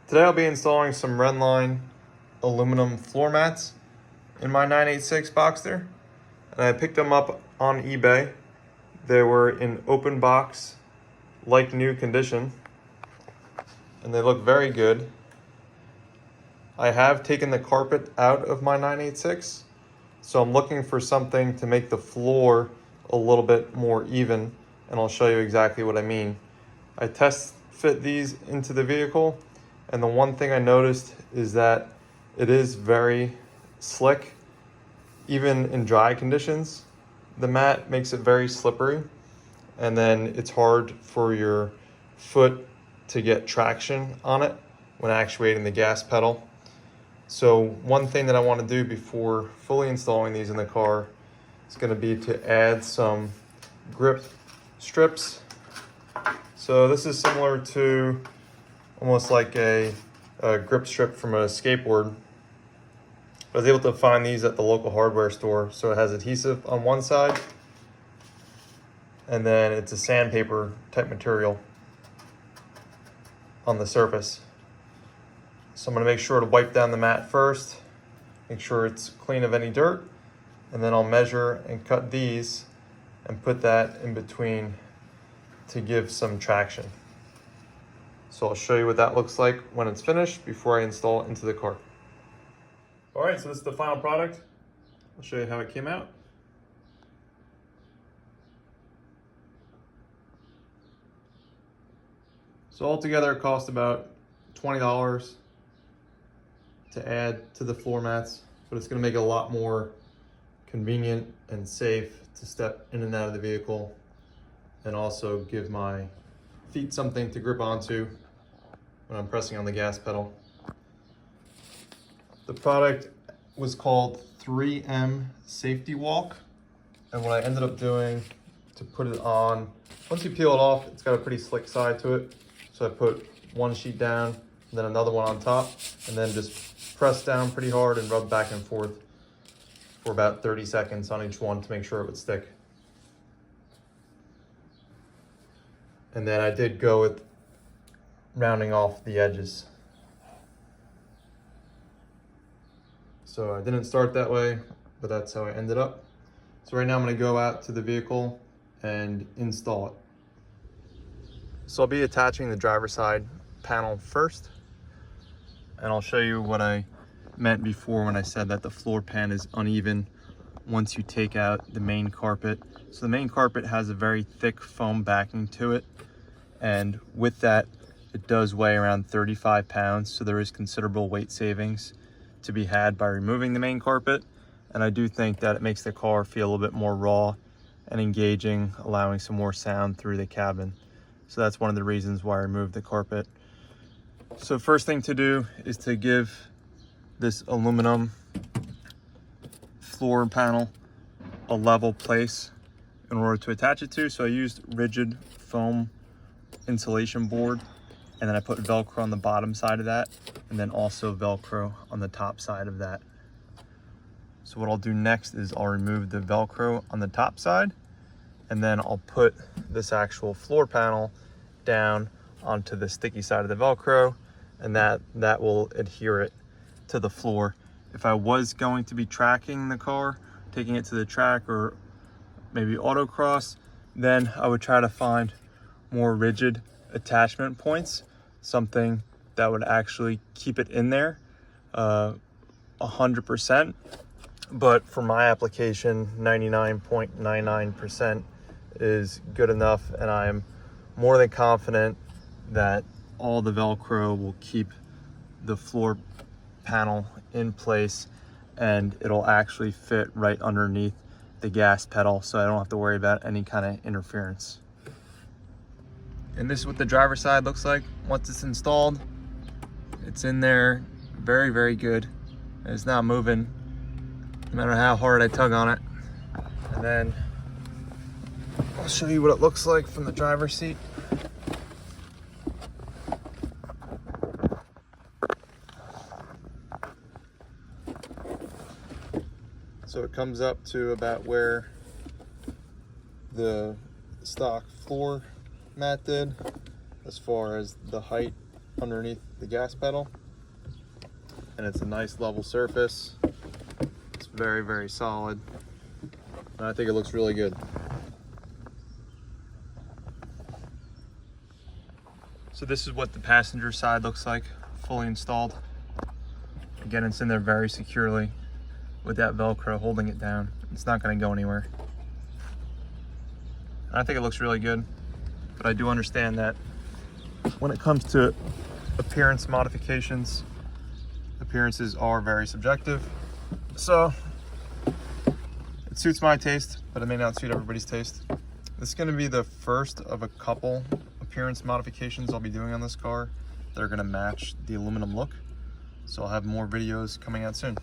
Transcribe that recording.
Today I'll be installing some Rennline aluminum floor mats in my 986 Boxster. And I picked them up on eBay. They were in open box, like new condition, and they look very good. I have taken the carpet out of my 986, so I'm looking for something to make the floor a little bit more even, and I'll show you exactly what I mean. I test fit these into the vehicle, and the one thing I noticed is that it is very slick. Even in dry conditions, the mat makes it very slippery, and then it's hard for your foot to get traction on it when actuating the gas pedal. So one thing that I want to do before fully installing these in the car is going to be to add some grip strips. So this is similar to almost like a grip strip from a skateboard. I was able to find these at the local hardware store. So it has adhesive on one side, and then it's a sandpaper type material on the surface. So I'm going to make sure to wipe down the mat first, make sure it's clean of any dirt, and then I'll measure and cut these and put that in between to give some traction. So I'll show you what that looks like when it's finished before I install it into the car. All right, so this is the final product. I'll show you how it came out. So altogether it cost about $20 to add to the floor mats, but it's gonna make it a lot more convenient and safe to step in and out of the vehicle, and also give my feet something to grip onto when I'm pressing on the gas pedal. The product was called 3M Safety Walk, and what I ended up doing to put it on, once you peel it off, it's got a pretty slick side to it. So I put one sheet down, and then another one on top, and then just press down pretty hard and rub back and forth for about 30 seconds on each one to make sure it would stick. And then I did go with rounding off the edges. So I didn't start that way, but that's how I ended up. So right now I'm gonna go out to the vehicle and install it. So I'll be attaching the driver's side panel first, and I'll show you what I meant before when I said that the floor pan is uneven once you take out the main carpet. So the main carpet has a very thick foam backing to it, and with that, it does weigh around 35 pounds, so there is considerable weight savings to be had by removing the main carpet. And I do think that it makes the car feel a little bit more raw and engaging, allowing some more sound through the cabin. So that's one of the reasons why I removed the carpet. So first thing to do is to give this aluminum floor panel a level place in order to attach it to. So I used rigid foam insulation board, and then I put Velcro on the bottom side of that, and then also Velcro on the top side of that. So what I'll do next is I'll remove the Velcro on the top side, and then I'll put this actual floor panel down onto the sticky side of the Velcro, and that will adhere it to the floor. If I was going to be tracking the car, taking it to the track or maybe autocross, then I would try to find more rigid attachment points, something that would actually keep it in there 100%. But for my application, 99.99% is good enough, and I'm more than confident that all the Velcro will keep the floor panel in place, and it'll actually fit right underneath the gas pedal, so I don't have to worry about any kind of interference. And this is what the driver's side looks like once it's installed. It's in there very, very good. And it's not moving no matter how hard I tug on it. And then I'll show you what it looks like from the driver's seat. So it comes up to about where the stock floor mat did, as far as the height underneath the gas pedal. And it's a nice level surface. It's very, very solid. And I think it looks really good. So this is what the passenger side looks like, fully installed. Again, it's in there very securely with that Velcro holding it down. It's not going to go anywhere. I think it looks really good, but I do understand that when it comes to appearance modifications, appearances are very subjective. So it suits my taste, but it may not suit everybody's taste. This is going to be the first of a couple appearance modifications I'll be doing on this car that are going to match the aluminum look. So I'll have more videos coming out soon.